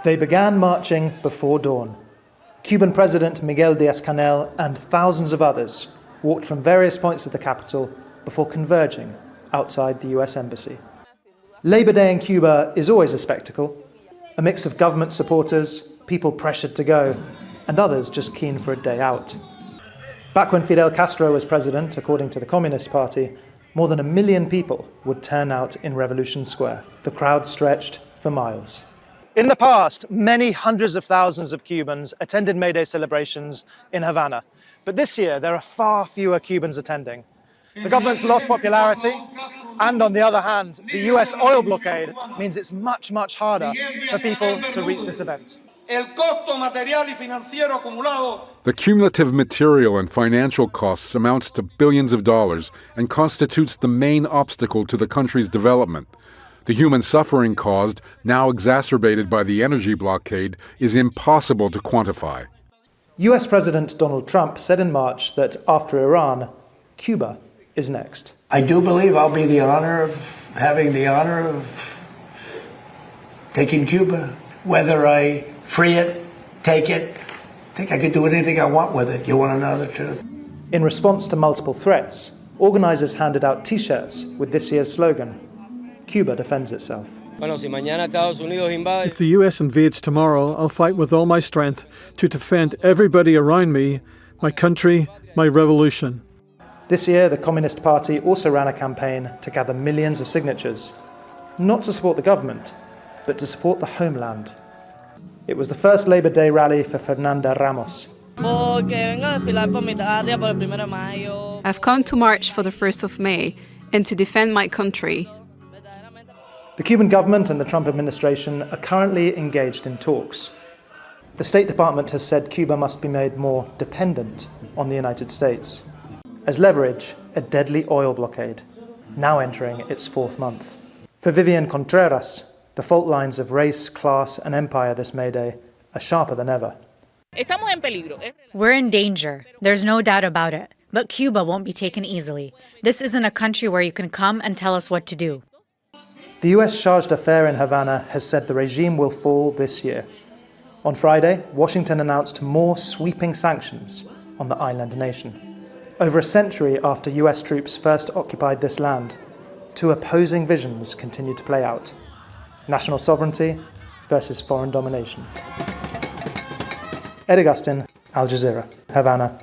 They began marching before dawn. Cuban President Miguel Díaz-Canel and thousands of others walked from various points of the capital before converging outside the US Embassy. Labor Day in Cuba is always a spectacle, a mix of government supporters, people pressured to go, and others just keen for a day out. Back when Fidel Castro was president, according to the Communist Party, more than 1 million people would turn out in Revolution Square. The crowd stretched for miles. In the past, many hundreds of thousands of Cubans attended May Day celebrations in Havana. But this year, there are far fewer Cubans attending. The government's lost popularity, and on the other hand, the US oil blockade means it's much, much harder for people to reach this event. The cumulative material and financial costs amounts to billions of dollars and constitutes the main obstacle to the country's development. The human suffering caused, now exacerbated by the energy blockade, is impossible to quantify. US President Donald Trump said in March that after Iran, Cuba is next. I do believe I'll be having the honor of taking Cuba. Whether I free it, take it, I think I could do anything I want with it. You want to know the truth? In response to multiple threats, organizers handed out T-shirts with this year's slogan, Cuba defends itself. If the US invades tomorrow, I'll fight with all my strength to defend everybody around me, my country, my revolution. This year, the Communist Party also ran a campaign to gather millions of signatures, not to support the government, but to support the homeland. It was the first Labor Day rally for Fernanda Ramos. I've come to march for the 1st of May and to defend my country. The Cuban government and the Trump administration are currently engaged in talks. The State Department has said Cuba must be made more dependent on the United States. As leverage, a deadly oil blockade, now entering its 4th month. For Vivian Contreras, the fault lines of race, class and empire this May Day are sharper than ever. We're in danger. There's no doubt about it. But Cuba won't be taken easily. This isn't a country where you can come and tell us what to do. The US charge d'affaires in Havana has said the regime will fall this year. On Friday, Washington announced more sweeping sanctions on the island nation. Over a century after US troops first occupied this land, two opposing visions continue to play out. National sovereignty versus foreign domination. Augustin, Al Jazeera, Havana.